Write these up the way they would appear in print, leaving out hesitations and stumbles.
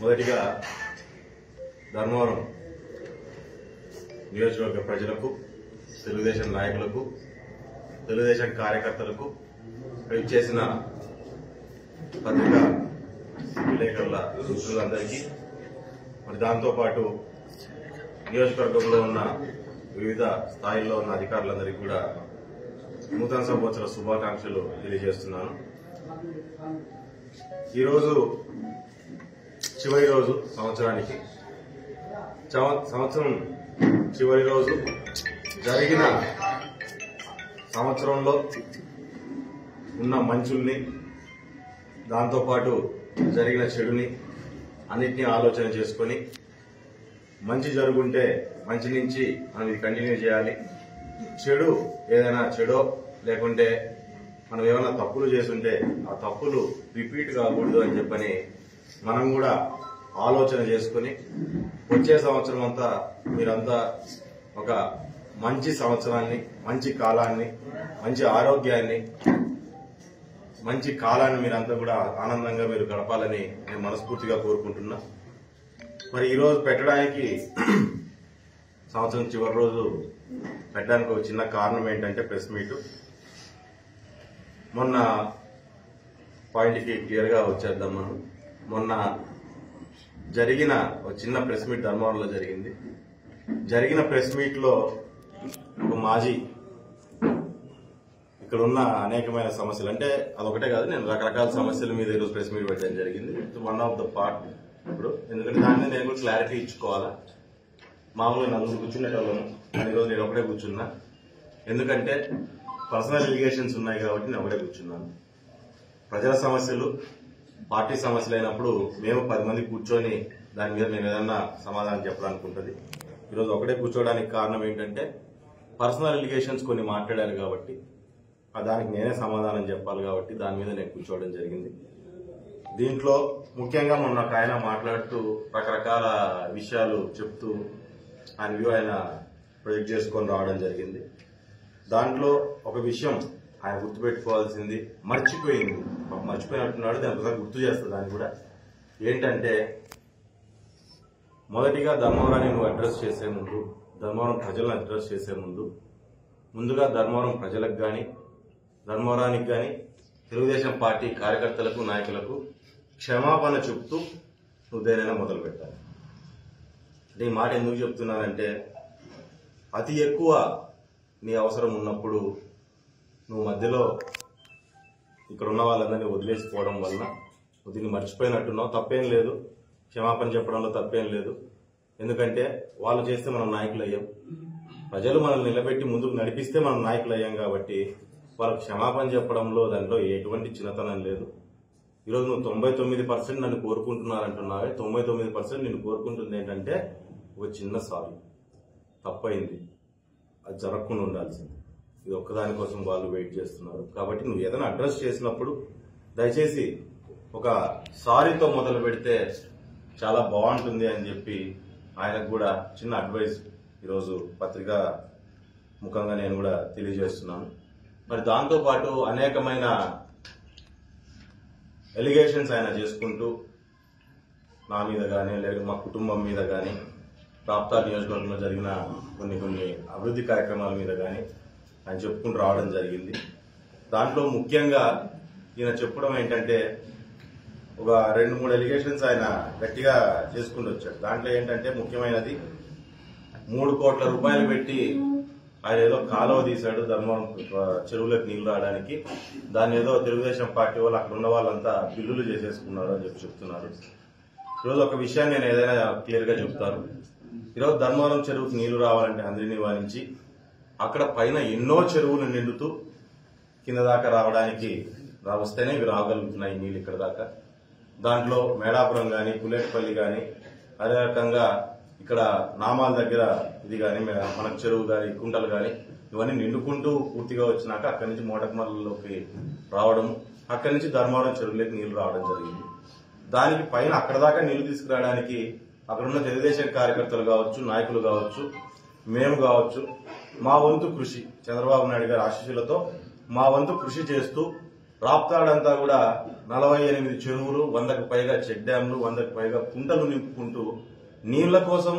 మొదటిగా ధర్మవరం నియోజకవర్గ ప్రజలకు, తెలుగుదేశం నాయకులకు, తెలుగుదేశం కార్యకర్తలకు, చేసిన పత్రికా విలేకరుల మిత్రులందరికీ, మరి దాంతోపాటు నియోజకవర్గంలో ఉన్న వివిధ స్థాయిల్లో ఉన్న అధికారులందరికీ కూడా నూతన సంవత్సర శుభాకాంక్షలు తెలియజేస్తున్నాను. ఈరోజు చివరి రోజు సంవత్సరానికి. సంవత్సరం చివరి రోజు జరిగిన సంవత్సరంలో ఉన్న మంచుల్ని, దాంతోపాటు జరిగిన చెడుని అన్నిటినీ ఆలోచన చేసుకొని మంచి జరుగుంటే మంచి నుంచి మనం ఇది కంటిన్యూ చేయాలి, చెడు ఏదైనా చెడో లేకుంటే మనం ఏమైనా తప్పులు చేస్తుంటే ఆ తప్పులు రిపీట్ కాకూడదు అని చెప్పని మనం కూడా ఆలోచన చేసుకుని వచ్చే సంవత్సరం అంతా మీరంతా ఒక మంచి సంవత్సరాన్ని, మంచి కాలాన్ని, మంచి ఆరోగ్యాన్ని, మంచి కాలాన్ని మీరంతా కూడా ఆనందంగా మీరు గడపాలని నేను మనస్ఫూర్తిగా కోరుకుంటున్నా. మరి ఈరోజు పెట్టడానికి, సంవత్సరం చివరి రోజు పెట్టడానికి ఒక చిన్న కారణం ఏంటంటే ప్రెస్ మీట్. మొన్న పాయింట్కి క్లియర్గా వచ్చేద్దాం మనం. మొన్న జరిగిన ఒక చిన్న ప్రెస్ మీట్ ధర్మవరంలో జరిగింది. జరిగిన ప్రెస్ మీట్ లో ఒక మాజీ, ఇక్కడ ఉన్న అనేకమైన సమస్యలు, అంటే అదొకటే కాదు, నేను రకరకాల సమస్యల మీద ఈరోజు ప్రెస్ మీట్ పెట్టడం జరిగింది. వన్ ఆఫ్ ద పార్ట్ ఇప్పుడు, ఎందుకంటే దాని మీద నేను కూడా క్లారిటీ ఇచ్చుకోవాలా. మామూలుగా నలుగురు కూర్చునేటోళ్ళను, ఈరోజు నేను ఒకటే కూర్చున్నా. ఎందుకంటే పర్సనల్ ఎలిగేషన్స్ ఉన్నాయి కాబట్టి నేను ఒకటే కూర్చున్నాను. ప్రజల సమస్యలు, పార్టీ సమస్యలు అయినప్పుడు మేము 10 మంది కూర్చొని దాని మీద మేము ఏదన్నా సమాధానం చెప్పాలనుకుంటుంది. ఈరోజు ఒకటే కూర్చోవడానికి కారణం ఏంటంటే పర్సనల్ ఎలిగేషన్స్ కొన్ని మాట్లాడారు కాబట్టి దానికి నేనే సమాధానం చెప్పాలి కాబట్టి దాని మీద నేను కూర్చోవడం జరిగింది. దీంట్లో ముఖ్యంగా మొన్న ఒక ఆయన మాట్లాడుతూ రకరకాల విషయాలు చెప్తూ ఆయన వ్యూ ఆయన ప్రొజెక్ట్ చేసుకొని రావడం జరిగింది. దాంట్లో ఒక విషయం ఆయన గుర్తుపెట్టుకోవాల్సింది మర్చిపోయినట్టున్నాడు, దాని ఒకసారి గుర్తు చేస్తా. దాన్ని కూడా ఏంటంటే, మొదటిగా ధర్మవరాన్ని నువ్వు అడ్రస్ చేసే ముందు, ధర్మవరం ప్రజలను అడ్రస్ చేసే ముందుగా ధర్మవరం ప్రజలకు కానీ, ధర్మవరానికి కానీ, తెలుగుదేశం పార్టీ కార్యకర్తలకు, నాయకులకు క్షమాపణ చెప్తూ నువ్వు దేనైనా మొదలు పెట్టాలి. అంటే ఈ మాట ఎందుకు చెప్తున్నానంటే, అతి ఎక్కువ నీ అవసరం ఉన్నప్పుడు నువ్వు మధ్యలో ఇక్కడ ఉన్న వాళ్ళందరినీ వదిలేసిపోవడం వలన దీన్ని మర్చిపోయినట్టున్నావు. తప్పేం లేదు, క్షమాపణ చెప్పడంలో తప్పేం లేదు. ఎందుకంటే వాళ్ళు చేస్తే మనం నాయకులు అయ్యాం, ప్రజలు మనల్ని నిలబెట్టి ముందుకు నడిపిస్తే మనం నాయకులు అయ్యాం కాబట్టి వాళ్ళకి క్షమాపణ చెప్పడంలో దాంట్లో ఎటువంటి చిన్నతనం లేదు. ఈరోజు నువ్వు 99% నన్ను కోరుకుంటున్నారంటున్నావే, 99% నిన్ను కోరుకుంటుంది ఏంటంటే ఒక చిన్న సారీ, తప్పైంది, అది జరగకుండా ఉండాల్సింది. ఇది ఒక్కదాని కోసం వాళ్ళు వెయిట్ చేస్తున్నారు. కాబట్టి నువ్వు ఏదైనా అడ్రస్ చేసినప్పుడు దయచేసి ఒక సారీతో మొదలు పెడితే చాలా బాగుంటుంది అని చెప్పి ఆయనకు కూడా చిన్న అడ్వైస్ ఈరోజు పత్రికా ముఖంగా నేను కూడా తెలియజేస్తున్నాను. మరి దాంతోపాటు అనేకమైన ఎలిగేషన్స్ ఆయన చేసుకుంటూ నా మీద కానీ, లేదా మా కుటుంబం మీద కానీ, ప్రాప్తా నియోజకవర్గంలో జరిగిన కొన్ని అభివృద్ధి కార్యక్రమాల మీద కానీ ఆయన చెప్పుకుంటూ రావడం జరిగింది. దాంట్లో ముఖ్యంగా ఈయన చెప్పడం ఏంటంటే, ఒక 2-3 ఎలిగేషన్స్ ఆయన గట్టిగా చేసుకుంటూ వచ్చాడు. దాంట్లో ఏంటంటే ముఖ్యమైనది 3 కోట్ల రూపాయలు పెట్టి ఆయన ఏదో కాలువ తీశాడు ధర్మవరం చెరువులకు నీళ్లు రావడానికి. దాన్ని ఏదో తెలుగుదేశం పార్టీ వాళ్ళు, అక్కడ ఉన్న వాళ్ళంతా బిల్లులు చేసేసుకున్నారు అని చెప్పి చెప్తున్నారు. ఈరోజు ఒక విషయాన్ని నేను ఏదైనా క్లియర్ గా చెప్తాను. ఈరోజు ధర్మవరం చెరువుకు నీళ్లు రావాలంటే అందరినీ వారించి అక్కడ పైన ఎన్నో చెరువులు నిండుతూ కింద దాకా రావడానికి వస్తేనే ఇవి రాగలుగుతున్నాయి నీళ్ళు ఇక్కడ దాకా. దాంట్లో మేడాపురం కానీ, పులేట్పల్లి కానీ, అదే రకంగా ఇక్కడ నామాల దగ్గర ఇది కానీ, మనకు చెరువు కానీ, కుంటలు కానీ, ఇవన్నీ నిండుకుంటూ పూర్తిగా వచ్చినాక అక్కడి నుంచి మోటకమల్లోకి రావడం, అక్కడి నుంచి ధర్మవరం చెరువులోకి నీళ్లు రావడం జరిగింది. దానికి పైన అక్కడ దాకా నీళ్లు తీసుకురావడానికి అక్కడున్న తెలుగుదేశం కార్యకర్తలు కావచ్చు, నాయకులు కావచ్చు, మేము కావచ్చు, మా వంతు కృషి, చంద్రబాబు నాయుడు గారి ఆశీస్సులతో మా వంతు కృషి చేస్తూ రాప్తాడంతా కూడా 48 చెరువులు, 100కు పైగా చెక్ డ్యాంలు, 100కు పైగా కుంటలు నింపుకుంటూ నీళ్ల కోసం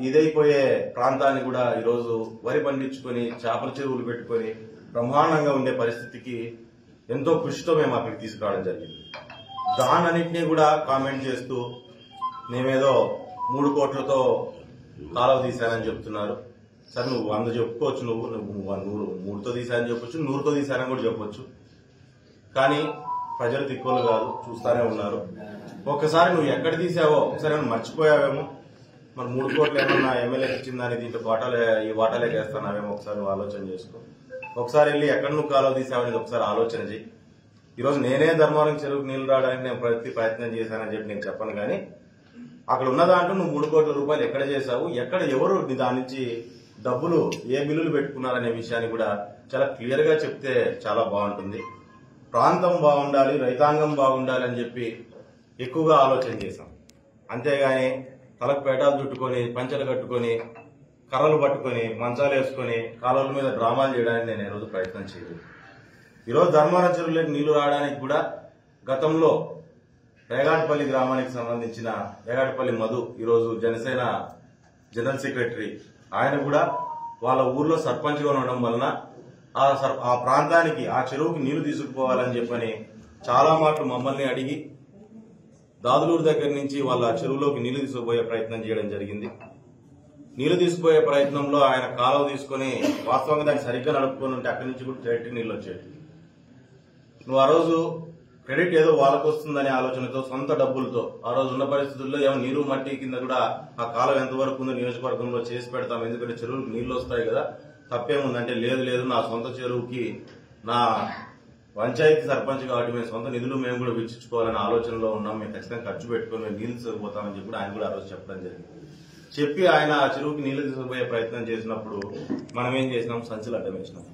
ఇదైపోయే ప్రాంతాన్ని కూడా ఈరోజు వరి పండించుకొని చేపల చెరువులు పెట్టుకొని బ్రహ్మాండంగా ఉండే పరిస్థితికి ఎంతో కృషితో మేము అక్కడికి తీసుకురావడం జరిగింది. దానన్నింటినీ కూడా కామెంట్ చేస్తూ మేమేదో 3 కోట్లతో కాలువ తీశానని చెప్తున్నారు. సరే నువ్వు 100 చెప్పుకోవచ్చు, నువ్వు 3తో తీశానని చెప్పొచ్చు, 100తో తీశానని కూడా చెప్పొచ్చు. కానీ ప్రజలు తిక్కోలు కాదు, చూస్తానే ఉన్నారు. ఒక్కసారి నువ్వు ఎక్కడ తీసావో ఒకసారి మర్చిపోయావేమో, మరి 3 కోట్లు ఏమన్నా ఎమ్మెల్యేకి ఇచ్చిందని దీంట్లో ఈ వాటాలే వేస్తున్నావేమో ఒకసారి నువ్వు ఆలోచన చేసుకో. ఒకసారి వెళ్ళి ఎక్కడ నువ్వు కాలువ తీసావనేది ఒకసారి ఆలోచన చేయి. ఈరోజు నేనే ధర్మవరం చెరువుకు నీళ్లు రావడానికి నేను ప్రయత్నం చేశానని చెప్పి నేను చెప్పను, కానీ అక్కడ ఉన్న దాంట్లో నువ్వు 3 కోట్ల రూపాయలు ఎక్కడ చేశావు, ఎక్కడ ఎవరు దాని నుంచి డబ్బులు ఏ బిల్లులు పెట్టుకున్నారనే విషయాన్ని కూడా చాలా క్లియర్ గా చెప్తే చాలా బాగుంటుంది. ప్రాంతం బాగుండాలి, రైతాంగం బాగుండాలి అని చెప్పి ఎక్కువగా ఆలోచన చేశాం. అంతేగాని తలకు పేటాలు చుట్టుకొని, పంచలు కట్టుకొని, కర్రలు పట్టుకొని, మంచాలు వేసుకొని కాలువల మీద డ్రామాలు చేయడానికి నేను ఈ రోజు ప్రయత్నం చేయలేదు. ఈరోజు ధర్మవరం చెరువులోకి నీళ్లు రావడానికి కూడా గతంలో రేగాటపల్లి గ్రామానికి సంబంధించిన రేగాటపల్లి మధు, ఈరోజు జనసేన జనరల్ సెక్రటరీ, ఆయన కూడా వాళ్ళ ఊర్లో సర్పంచ్ గా ఉండడం వలన ఆ ప్రాంతానికి ఆ చెరువుకి నీళ్లు తీసుకుపోవాలని చెప్పని చాలా మాటలు మమ్మల్ని అడిగి దాదులూరు దగ్గర నుంచి వాళ్ళ చెరువులోకి నీళ్లు తీసుకుపోయే ప్రయత్నం చేయడం జరిగింది. నీళ్లు తీసుకుపోయే ప్రయత్నంలో ఆయన కాలువ తీసుకుని వాస్తవంగా దాన్ని సరిగ్గా నడుపుకొని ఉంటే అక్కడి నుంచి కూడా డైరెక్ట్ నీళ్లు వచ్చేవి. నువ్వు ఆ రోజు క్రెడిట్ ఏదో వాళ్ళకు వస్తుందనే ఆలోచనతో సొంత డబ్బులతో ఆ రోజు ఉన్న పరిస్థితుల్లో ఏమో నీరు మట్టి కింద కూడా ఆ కాలం ఎంతవరకు ఉందో నియోజకవర్గంలో చేసి పెడతాం, ఎందుకంటే చెరువులకు నీళ్లు వస్తాయి కదా, తప్పేముందంటే లేదు నా సొంత చెరువుకి నా పంచాయతీ సర్పంచ్ కాబట్టి మేము సొంత నిధులు మేము కూడా వెచ్చించుకోవాలనే ఆలోచనలో ఉన్నాం, మేము ఖచ్చితంగా ఖర్చు పెట్టుకుని మేము నీళ్లు తీసుకుపోతామని చెప్పి ఆయన కూడా ఆ రోజు చెప్పడం జరిగింది. చెప్పి ఆయన ఆ చెరువుకి నీళ్లు తీసుకుపోయే ప్రయత్నం చేసినప్పుడు మనం ఏం చేసినాం, సంచులు అడ్డం వేసినాం.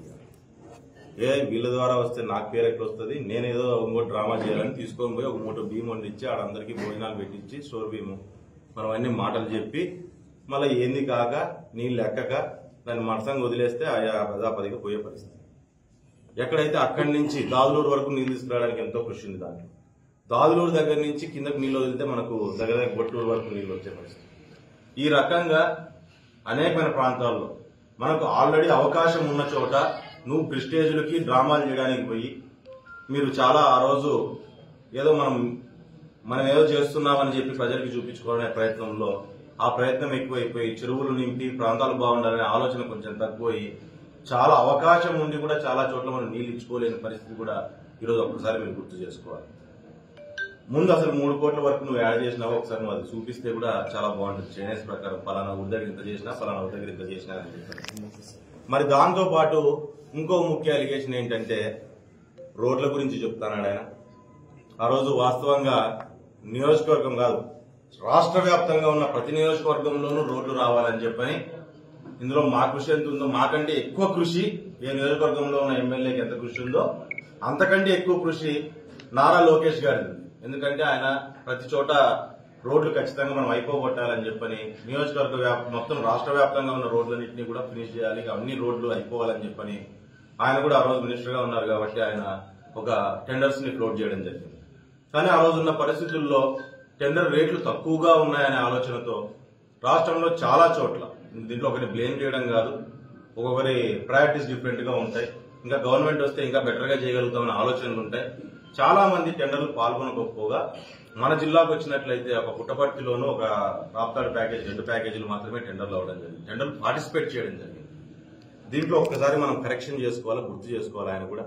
వీళ్ళ ద్వారా వస్తే నాకు పేరు ఎక్కడ వస్తుంది, నేనేదో ఇంకో డ్రామా చేయాలని తీసుకొని పోయి ఒక మూట బియ్యం వండిచ్చి ఆడందరికీ భోజనాలు పెట్టించి స్టోర్ బియ్యము మనం అన్ని మాటలు చెప్పి మళ్ళీ ఏంది కాక నీళ్ళు ఎక్కక దాన్ని మడసంగా వదిలేస్తే ఆయా ప్రజాపతిగా పోయే పరిస్థితి. ఎక్కడైతే అక్కడి నుంచి దాదులూరు వరకు నీళ్లు తీసుకురావడానికి ఎంతో కృషి ఉంది. దాంట్లో దాదులూరు దగ్గర నుంచి కిందకు నీళ్లు వదిలితే మనకు దగ్గర గొట్టూరు వరకు నీళ్లు వచ్చే పరిస్థితి. ఈ రకంగా అనేకమైన ప్రాంతాల్లో మనకు ఆల్రెడీ అవకాశం ఉన్న చోట నువ్వు ప్రెస్టేజ్లకి డ్రామాలు చేయడానికి పోయి మీరు చాలా ఆ రోజు ఏదో మనం ఏదో చేస్తున్నామని చెప్పి ప్రజలకు చూపించుకోవడమే ప్రయత్నంలో ఆ ప్రయత్నం ఎక్కువైపోయి చెరువులు నింపి ప్రాంతాలు బాగుండాలనే ఆలోచన కొంచెం తగ్గిపోయి చాలా అవకాశం ఉండి కూడా చాలా చోట్ల మనం నీళ్లు ఇచ్చుకోలేని పరిస్థితి కూడా ఈరోజు ఒక్కసారి మీరు గుర్తు చేసుకోవాలి. ముందు అసలు 3 కోట్ల వరకు నువ్వు యాడ్ చేసినావో ఒకసారి నువ్వు అది చూపిస్తే కూడా చాలా బాగుంటుంది. చైనీస్ ప్రకారం ఫలానా ఊరి దగ్గర ఇంత చేసినా, ఫలానా ఊరి దగ్గర ఇంత చేసినా అని చెప్పారు. మరి దాంతో పాటు ఇంకో ముఖ్య అలిగేషన్ ఏంటంటే రోడ్ల గురించి చెప్తానాడు ఆయన. ఆ రోజు వాస్తవంగా నియోజకవర్గం కాదు, రాష్ట్ర వ్యాప్తంగా ఉన్న ప్రతి నియోజకవర్గంలోనూ రోడ్లు రావాలని చెప్పని, ఇందులో మా కృషి ఎంత ఉందో మాకంటే ఎక్కువ కృషి ఏ నియోజకవర్గంలో ఉన్న ఎమ్మెల్యేకి ఎంత కృషి ఉందో అంతకంటే ఎక్కువ కృషి నారా లోకేష్ గారిది. ఎందుకంటే ఆయన ప్రతి చోట రోడ్లు ఖచ్చితంగా మనం అయిపోగొట్టాలని చెప్పని నియోజకవర్గ మొత్తం రాష్ట్ర వ్యాప్తంగా ఉన్న రోడ్లన్నింటినీ కూడా ఫినిష్ చేయాలి, అన్ని రోడ్లు అయిపోవాలని చెప్పని ఆయన కూడా ఆ రోజు మినిస్టర్ గా ఉన్నారు కాబట్టి ఆయన ఒక టెండర్స్ ని ఫ్లోట్ చేయడం జరిగింది. కానీ ఆ రోజు ఉన్న పరిస్థితుల్లో టెండర్ రేట్లు తక్కువగా ఉన్నాయనే ఆలోచనతో రాష్ట్రంలో చాలా చోట్ల, దీంట్లో ఒకరిని బ్లేమ్ చేయడం కాదు, ఒక్కొక్కరి ప్రయారిటీస్ డిఫరెంట్ గా ఉంటాయి, ఇంకా గవర్నమెంట్ వస్తే ఇంకా బెటర్ గా చేయగలుగుతామనే ఆలోచనలు ఉంటాయి. చాలా మంది టెండర్లు పాల్గొనకపోగా మన జిల్లాకు వచ్చినట్లయితే ఒక పుట్టపర్తిలోనూ ఒక రాప్తాడు ప్యాకేజ్ 2 ప్యాకేజీలు మాత్రమే టెండర్లు అవ్వడం జరిగింది, టెండర్లు పార్టిసిపేట్ చేయడం జరిగింది. దీంట్లో ఒక్కసారి మనం కరెక్షన్ చేసుకోవాలి, గుర్తు చేసుకోవాలి. ఆయన కూడా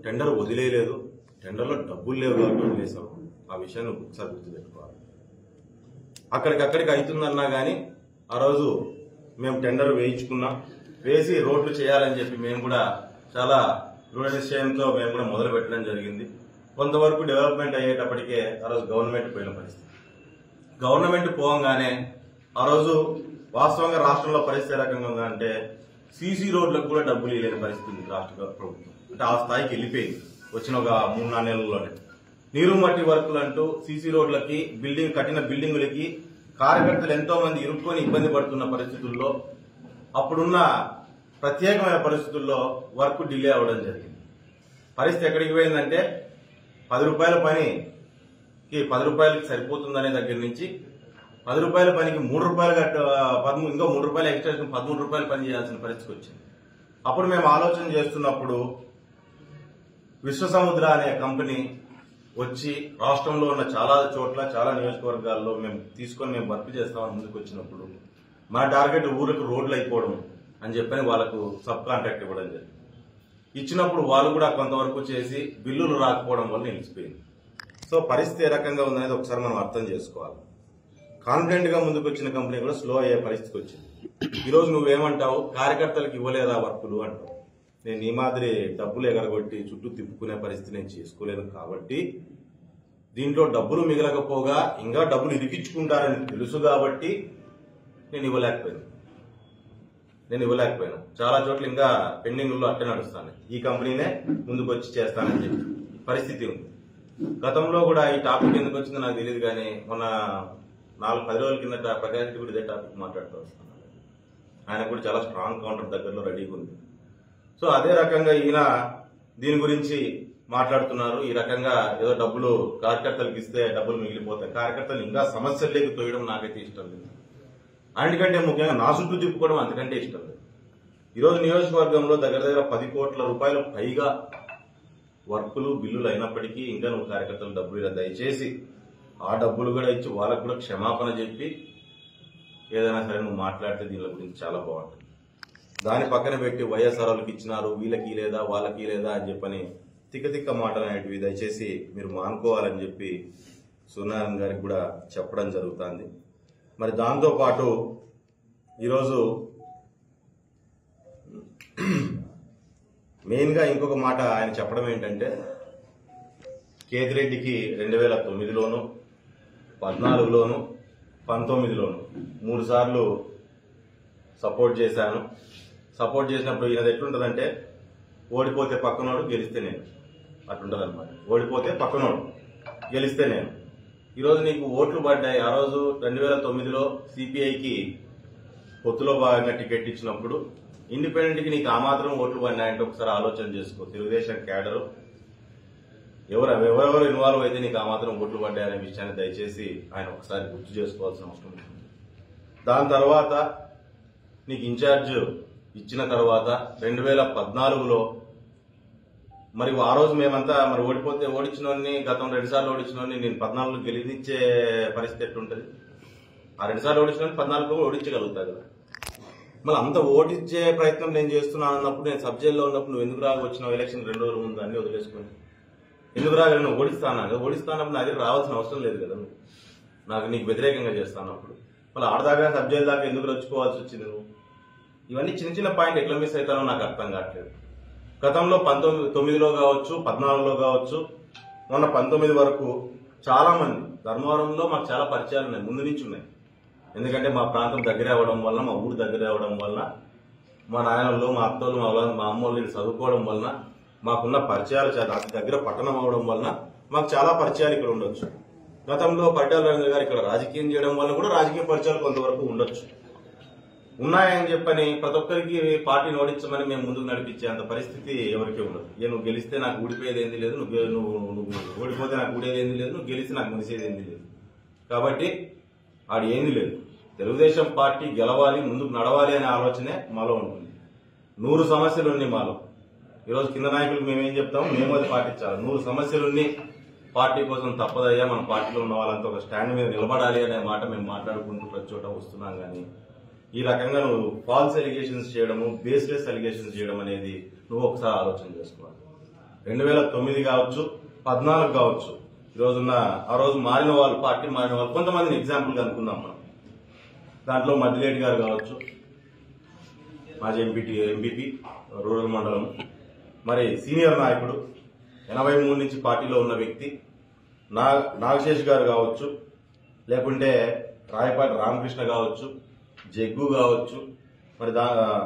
టెండర్ వదిలేదు, టెండర్లో డబ్బులు లేవు కాబట్టి వదిలేసాం. ఆ విషయాన్ని ఒకసారి గుర్తు పెట్టుకోవాలి. అక్కడికక్కడికి అవుతుందన్నా కానీ ఆ రోజు మేము టెండర్ వేయించుకున్నాం, వేసి రోడ్లు చేయాలని చెప్పి మేము కూడా చాలా దృఢ నిశ్చయంతో మేము కూడా మొదలు పెట్టడం జరిగింది. కొంతవరకు డెవలప్మెంట్ అయ్యేటప్పటికే ఆ రోజు గవర్నమెంట్ పోయిన పరిస్థితి. గవర్నమెంట్ పోగానే ఆ రోజు వాస్తవంగా రాష్ట్రంలో పరిస్థితి రకంగా ఉందంటే సీసీ రోడ్లకు కూడా డబ్బులు ఇవ్వలేని పరిస్థితి ఉంది రాష్ట్ర ప్రభుత్వం. అంటే ఆ స్థాయికి వెళ్ళిపోయింది వచ్చిన ఒక 3-4 నెలల్లోనే. నీరు మట్టి వర్కులు అంటూ సీసీ రోడ్లకి కట్టిన బిల్డింగులకి కార్యకర్తలు ఎంతో మంది ఇరుక్కొని ఇబ్బంది పడుతున్న పరిస్థితుల్లో అప్పుడున్న ప్రత్యేకమైన పరిస్థితుల్లో వర్క్ డిలే అవ్వడం జరిగింది. పరిస్థితి ఎక్కడికి పోయిందంటే 10 రూపాయల పనికి 10 రూపాయలకి సరిపోతుందనే దగ్గర నుంచి 10 రూపాయల పనికి 3 రూపాయలు ఇంకో 3 రూపాయలు ఎక్స్ట్రా 13 రూపాయలు పని చేయాల్సిన పరిస్థితి వచ్చింది. అప్పుడు మేము ఆలోచన చేస్తున్నప్పుడు విశ్వసముద్ర అనే కంపెనీ వచ్చి రాష్ట్రంలో ఉన్న చాలా చోట్ల చాలా నియోజకవర్గాల్లో మేము వర్క్ చేస్తామని ముందుకు వచ్చినప్పుడు మా టార్గెట్ ఊరికి రోడ్లు అయిపోవడం అని చెప్పని వాళ్ళకు సబ్ కాంట్రాక్ట్ ఇవ్వడం జరిగింది. ఇచ్చినప్పుడు వాళ్ళు కూడా కొంతవరకు చేసి బిల్లులు రాకపోవడం వల్ల నిలిచిపోయింది. సో పరిస్థితి ఏ రకంగా ఉందనేది ఒకసారి మనం అర్థం చేసుకోవాలి. కాన్ఫిడెంట్ గా ముందుకు వచ్చిన కంపెనీ కూడా స్లో అయ్యే పరిస్థితి వచ్చింది. ఈరోజు నువ్వేమంటావు, కార్యకర్తలకు ఇవ్వలేదా వర్కులు అంటావు. నేను ఈ మాదిరి డబ్బులు ఎగరగొట్టి చుట్టూ తిప్పుకునే పరిస్థితి నేను చేసుకోలేను కాబట్టి దీంట్లో డబ్బులు మిగలకపోగా ఇంకా డబ్బులు ఇరికించుకుంటారని తెలుసు కాబట్టి నేను ఇవ్వలేకపోయాను. చాలా చోట్ల ఇంకా పెండింగ్లో అట్టే నడుస్తాను. ఈ కంపెనీనే ముందుకు వచ్చి చేస్తానని చెప్పి పరిస్థితి ఉంది. గతంలో కూడా ఈ టాపిక్ ఎందుకు వచ్చిందో నాకు తెలియదు, కానీ మొన్న 4-10 రోజుల కిందట ప్రకాష్ రెడ్డి కూడా ఇదే టాపిక్ మాట్లాడుతూ వస్తున్నాను. ఆయన కూడా చాలా స్ట్రాంగ్ కౌంటర్ దగ్గరలో రెడీగా ఉంది. సో అదే రకంగా ఈయన దీని గురించి మాట్లాడుతున్నారు. ఈ రకంగా ఏదో డబ్బులు కార్యకర్తలకు ఇస్తే డబ్బులు మిగిలిపోతాయి, కార్యకర్తలు ఇంకా సమస్యల్లోకి తోయడం నాకైతే ఇష్టం లేదు. అందుకంటే ముఖ్యంగా నా చుట్టూ తిప్పుకోవడం అంతకంటే ఇష్టం లేదు. ఈరోజు నియోజకవర్గంలో దగ్గర 10 కోట్ల రూపాయలు పైగా వర్కులు బిల్లులు అయినప్పటికీ ఇంకా నువ్వు కార్యకర్తలు డబ్బులు ఇలా దయచేసి ఆ డబ్బులు కూడా ఇచ్చి వాళ్ళకు కూడా క్షమాపణ చెప్పి ఏదైనా సరే నువ్వు మాట్లాడితే దీని గురించి చాలా బాగుంటుంది. దాని పక్కన పెట్టి వైఎస్ఆర్ వాళ్ళకి ఇచ్చినారు, వీళ్ళకి లేదా వాళ్ళకి లేదా అని చెప్పని తిక్క మాటలు అనేటివి దయచేసి మీరు మానుకోవాలని చెప్పి సూర్యనారాయణ గారికి కూడా చెప్పడం జరుగుతుంది. మరి దాంతోపాటు ఈరోజు మెయిన్గా ఇంకొక మాట ఆయన చెప్పడం ఏంటంటే, కేతిరెడ్డికి 2009లోను 14లోను 19లోను 3 సార్లు సపోర్ట్ చేశాను. సపోర్ట్ చేసినప్పుడు ఈయనది ఎట్లుంటుందంటే, ఓడిపోతే పక్కనోడు గెలిస్తే నేను అట్లుంటుంది అనమాట. ఓడిపోతే పక్కనోడు గెలిస్తే నేను. ఈరోజు నీకు ఓట్లు పడ్డాయి. ఆ రోజు 2009లో సిపిఐకి పొత్తులో భాగంగా టికెట్ ఇచ్చినప్పుడు ఇండిపెండెంట్ కి నీకు ఆ మాత్రం ఓట్లు పడినాయంటే ఒకసారి ఆలోచన చేసుకో. తెలుగుదేశం క్యాడరు ఎవరెవరు ఇన్వాల్వ్ అయితే నీకు ఆ మాత్రం ఓట్లు పడ్డాయనే విషయాన్ని దయచేసి ఆయన ఒకసారి గుర్తు చేసుకోవాల్సిన అవసరం ఉంది. దాని తర్వాత నీకు ఇన్ఛార్జ్ ఇచ్చిన తర్వాత 2014లో మరి ఆ రోజు మేమంతా మరి ఓడించినోడిని గతం 2 సార్లు ఓడించినోడిని నేను 14లో గెలిపించే పరిస్థితి ఎట్లుంటది? ఆ 2 సార్లు ఓడించినోడిని 14లో ఓడించగలుగుతా కదా. మళ్ళీ అంత ఓడించే ప్రయత్నం నేను చేస్తున్నాను అన్నప్పుడు, నేను సబ్ జైల్లో ఉన్నప్పుడు నువ్వు ఎందుకు వచ్చినావు ఎలక్షన్ 2 రోజుల ముందు అన్ని వదిలేసుకుని ఎందుకు రాగలను? ఓడిస్తానప్పుడు నా దగ్గర రావాల్సిన అవసరం లేదు కదా. నీకు వ్యతిరేకంగా చేస్తానప్పుడు మళ్ళీ ఆడదాకా సబ్ జైలు దాకా ఎందుకు వచ్చుకోవాల్సి వచ్చింది నువ్వు? ఇవన్నీ చిన్న పాయింట్ ఎట్లా మిస్ అవుతానో నాకు అర్థం కావట్లేదు. గతంలో 19లో కావచ్చు, 14లో కావచ్చు, మొన్న 19 వరకు చాలా మంది ధర్మవరంలో మాకు చాలా పరిచయాలు ఉన్నాయి, ముందు నుంచి ఉన్నాయి. ఎందుకంటే మా ప్రాంతం దగ్గర అవ్వడం వల్ల, మా ఊరు దగ్గర అవ్వడం వల్ల, మా నాయనలు, మా అత్తలు, మా అమ్మోళ్ళు చదువుకోవడం వలన మాకున్న పరిచయాలు అతి దగ్గర పట్టణం అవడం వలన మాకు చాలా పరిచయాలు ఇక్కడ ఉండొచ్చు. గతంలో పరిటాల రవీంద్ర గారు ఇక్కడ రాజకీయం చేయడం వల్ల కూడా రాజకీయ పరిచయాలు కొంతవరకు ఉండొచ్చు. ఉన్నాయని చెప్పని ప్రతి ఒక్కరికి పార్టీని ఓడించమని మేము ముందుకు నడిపించేంత పరిస్థితి ఎవరికీ ఉండదు. నువ్వు గెలిస్తే నాకు ఊడిపోయేది ఏంది లేదు, నువ్వు ఓడిపోతే నాకు ఊడేది ఏంది లేదు, నువ్వు గెలిస్తే నాకు మునిసేది ఏంది లేదు. కాబట్టి ఆడు ఏంది లేదు. తెలుగుదేశం పార్టీ గెలవాలి, ముందుకు నడవాలి అనే ఆలోచనే మాలో ఉంటుంది. 100 సమస్యలున్నాయి మాలో. ఈరోజు కింద నాయకులకు మేమేం చెప్తాము, మేము అది పాటించాలి. 100 సమస్యలున్నాయి, పార్టీ కోసం తప్పదయ్యా, మన పార్టీలో ఉన్న వాళ్ళంతా ఒక స్టాండ్ మీద నిలబడాలి అనే మాట మేము మాట్లాడుకుంటూ ప్రతి చోట వస్తున్నాం. కానీ ఈ రకంగా నువ్వు ఫాల్స్ ఎలిగేషన్స్ చేయడము, బేస్లెస్ ఎలిగేషన్స్ చేయడం అనేది నువ్వు ఒకసారి ఆలోచన చేసుకోవాలి. 2009 కావచ్చు, 14 కావచ్చు, ఈరోజున్న ఆ రోజు మారిన వాళ్ళు, పార్టీ మారిన వాళ్ళు కొంతమందిని ఎగ్జాంపుల్గా అనుకుందాం మనం. దాంట్లో మద్దిలేటి గారు కావచ్చు, మాజీ ఎంపీపీ రూరల్ మండలం, మరి సీనియర్ నాయకుడు 83 నుంచి పార్టీలో ఉన్న వ్యక్తి నాగశేష్ గారు కావచ్చు, లేకుంటే రాయపాటి రామకృష్ణ కావచ్చు, జగ్గు కావచ్చు, మరి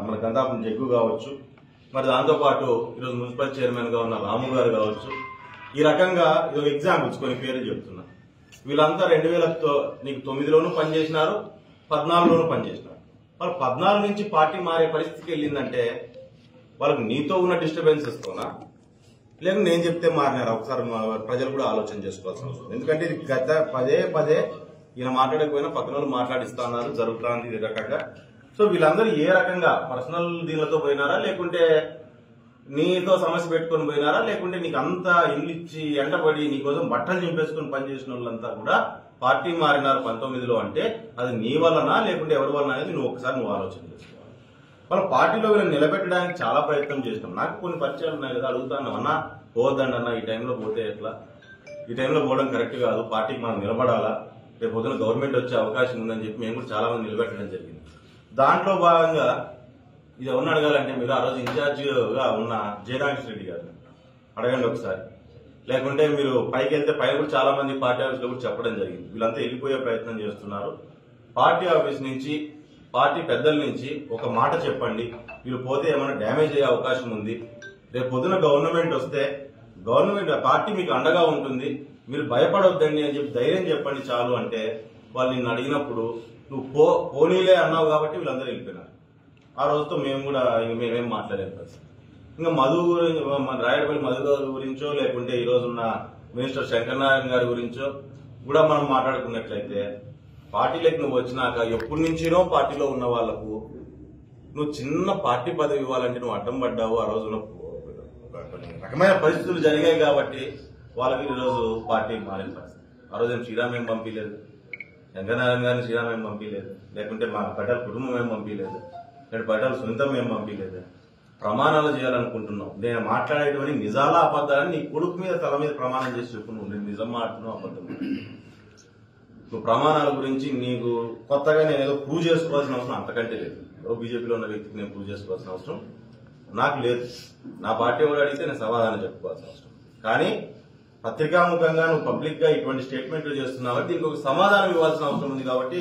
మన గంధాపురం జగ్గు కావచ్చు, మరి దాంతోపాటు ఈరోజు మున్సిపల్ చైర్మన్ గా ఉన్న రాము గారు కావచ్చు. ఈ రకంగా ఇది ఎగ్జాంపుల్స్ కొన్ని పేర్లు చెప్తున్నా. వీళ్ళంతా 2009లోనూ పనిచేసినారు, 14లోనూ పనిచేసినారు. వాళ్ళు 14 నుంచి పార్టీ మారే పరిస్థితికి వెళ్ళిందంటే వాళ్ళకు నీతో ఉన్న డిస్టర్బెన్సెస్ తోనా, లేకుంటే నేను చెప్తే మారినారా? ఒకసారి ప్రజలు కూడా ఆలోచన చేసుకోవాల్సిన అవసరం. ఎందుకంటే ఇది గత పదే ఈయన మాట్లాడకపోయినా పక్కన వాళ్ళు మాట్లాడిస్తా ఉన్నారు, జరుగుతుంది ఇది రకంగా. సో వీళ్ళందరూ ఏ రకంగా పర్సనల్ దీనిలతో పోయినారా, లేకుంటే నీతో సమస్య పెట్టుకొని పోయినారా, లేకుంటే నీకు అంతా ఇల్లు ఇచ్చి ఎంటబడి నీకోసం బట్టలు చింపేసుకుని పనిచేసిన వాళ్ళంతా కూడా పార్టీ మారినారు 19లో అంటే అది నీ వల్లనా లేకుంటే ఎవరి వలన అనేది నువ్వు ఆలోచన చేసుకోవాలి. వాళ్ళ పార్టీలో వీళ్ళని నిలబెట్టడానికి చాలా ప్రయత్నం చేసినాం. నాకు కొన్ని పరిచయాలు ఉన్నాయి కదా, అడుగుతాను అన్నా పోవద్దండి అన్న, ఈ టైంలో పోతే ఎట్లా, ఈ టైంలో పోవడం కరెక్ట్ కాదు, పార్టీకి మనం నిలబడాలా, రేపు పొద్దున గవర్నమెంట్ వచ్చే అవకాశం ఉందని చెప్పి మేము కూడా చాలా మంది నిలబెట్టడం జరిగింది. దాంట్లో భాగంగా ఇది ఎవరిని అడగాలంటే మీరు ఆ రోజు ఇన్ఛార్జిగా ఉన్న జయరామకృష్ణ రెడ్డి గారు అడగండి ఒకసారి. లేకుంటే మీరు పైకి వెళ్తే పైన కూడా చాలా మంది పార్టీ ఆఫీస్ లో కూడా చెప్పడం జరిగింది. వీళ్ళంతా వెళ్ళిపోయే ప్రయత్నం చేస్తున్నారు. పార్టీ ఆఫీస్ నుంచి పార్టీ పెద్దల నుంచి ఒక మాట చెప్పండి, వీళ్ళు పోతే ఏమైనా డ్యామేజ్ అయ్యే అవకాశం ఉంది, రేపు పొద్దున గవర్నమెంట్ వస్తే గవర్నమెంట్ పార్టీ మీకు అండగా ఉంటుంది, మీరు భయపడొద్దండి అని చెప్పి ధైర్యం చెప్పండి చాలు అంటే వాళ్ళు నిన్ను అడిగినప్పుడు నువ్వు పోనీలే అన్నావు కాబట్టి వీళ్ళందరూ వెళ్ళిపోయినారు. ఆ రోజుతో మేము కూడా మేమేం మాట్లాడలేని పరిస్థితి. ఇంకా మధు గురించి, రాయడపల్లి మధు గారి గురించో లేకుంటే ఈ రోజున్న మినిస్టర్ శంకరనారాయణ గారి గురించో కూడా మనం మాట్లాడుకున్నట్లయితే పార్టీలోకి నువ్వు వచ్చినాక ఎప్పటి నుంచినో పార్టీలో ఉన్న వాళ్లకు నువ్వు చిన్న పార్టీ పదవి ఇవ్వాలంటే నువ్వు అడ్డం పడ్డావు. ఆ రోజున రకమైన పరిస్థితులు జరిగాయి కాబట్టి వాళ్ళకి ఈరోజు పార్టీ మారిన పరిస్థితి. ఆ రోజు ఏం శ్రీరామ్ ఏం పంపించలేదు, శంకరనారాయణ గారిని శ్రీరామ్ ఏం పంపించలేదు, లేకుంటే మా పటేల్ కుటుంబం ఏం పంపించలేదు, లేకుంటే పటేల్ సొంతం ఏం పంపించలేదు. ప్రమాణాలు చేయాలనుకుంటున్నావు. నేను మాట్లాడేటువంటి నిజాల అబద్ధాలని నీ కొడుకు మీద తల మీద ప్రమాణం చేసి చెప్పు. నేను నిజం మాట్లాడుతున్నావు, అబద్ధం. నువ్వు ప్రమాణాల గురించి నీకు కొత్తగా నేను ఏదో ప్రూవ్ చేసుకోవాల్సిన అవసరం అంతకంటే లేదు. బీజేపీలో ఉన్న వ్యక్తికి నేను ప్రూవ్ చేసుకోవాల్సిన అవసరం నాకు లేదు. నా పార్టీ వాళ్ళు అడిగితే నేను సమాధానం చెప్పుకోవాల్సిన అవసరం. కానీ పత్రికాముఖంగా నువ్వు పబ్లిక్ గా ఇటువంటి స్టేట్మెంట్లు చేస్తున్నావు, దీనికి ఒక సమాధానం ఇవ్వాల్సిన అవసరం ఉంది కాబట్టి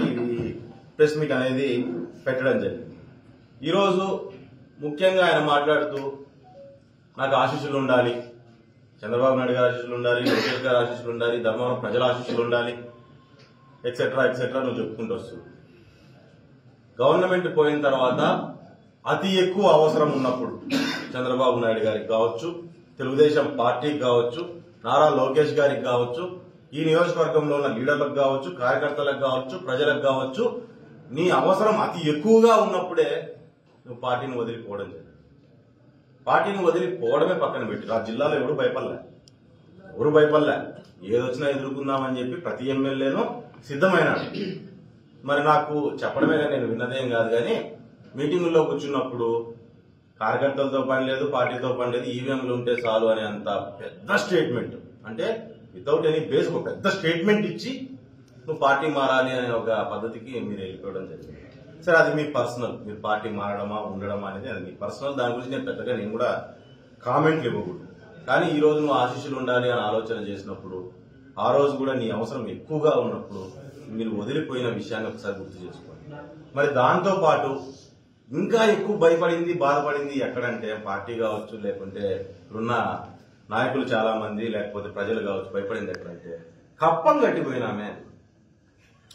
ప్రెస్ మీట్ అనేది పెట్టడం జరిగింది. ఈరోజు ముఖ్యంగా ఆయన మాట్లాడుతూ నాకు ఆశీస్సులు ఉండాలి, చంద్రబాబు నాయుడు గారి ఆశీస్సులు ఉండాలి, లోకేష్ గారి ఆశీస్సులు ఉండాలి, ధర్మవరం ప్రజల ఆశీస్సులు ఉండాలి, ఎక్సెట్రా ఎక్సెట్రా నువ్వు చెప్పుకుంటూ వస్తుంది. గవర్నమెంట్ పోయిన తర్వాత అతి ఎక్కువ అవసరం ఉన్నప్పుడు చంద్రబాబు నాయుడు గారికి కావచ్చు, తెలుగుదేశం పార్టీకి కావచ్చు, నారా లోకేష్ గారికి కావచ్చు, ఈ నియోజకవర్గంలో ఉన్న లీడర్లకు కావచ్చు, కార్యకర్తలకు కావచ్చు, ప్రజలకు కావచ్చు, నీ అవసరం అతి ఎక్కువగా ఉన్నప్పుడే నువ్వు పార్టీని వదిలిపోవడం జరిగింది. పార్టీని వదిలిపోవడమే పక్కన పెట్టి ఆ జిల్లాలో ఎవరు భయపడలే, ఏదొచ్చినా ఎదుర్కొందామని చెప్పి ప్రతి ఎమ్మెల్యేను సిద్ధమైనాడు. మరి నాకు చెప్పడమే నేను విన్నదేం కాదు, కానీ మీటింగుల్లో కూర్చున్నప్పుడు కార్యకర్తలతో పని లేదు, పార్టీతో పని లేదు, ఈవీఎంలు ఉంటే చాలు అనే అంత పెద్ద స్టేట్మెంట్, అంటే వితౌట్ ఎనీ బేస్ ఒక పెద్ద స్టేట్మెంట్ ఇచ్చి నువ్వు పార్టీ మారాలి అనే ఒక పద్ధతికి మీరు వెళ్ళిపోవడం జరిగింది. సరే, అది మీ పర్సనల్, మీరు పార్టీ మారడమా ఉండడమా అనేది అది మీ పర్సనల్. దాని గురించి నేను పెద్దగా నేను కూడా కామెంట్లు ఇవ్వకూడదు. కానీ ఈ రోజు నువ్వు ఆశీస్సులు ఉండాలి అని ఆలోచన చేసినప్పుడు, ఆ రోజు కూడా నీ అవసరం ఎక్కువగా ఉన్నప్పుడు మీరు వదిలిపోయిన విషయాన్ని ఒకసారి గుర్తు చేసుకోండి. మరి దాంతో పాటు ఇంకా ఎక్కువ భయపడింది, బాధపడింది ఎక్కడంటే పార్టీ కావచ్చు, లేకుంటే ఇప్పుడున్న నాయకులు చాలా మంది, లేకపోతే ప్రజలు కావచ్చు, భయపడింది ఎక్కడంటే కప్పం కట్టిపోయినామే.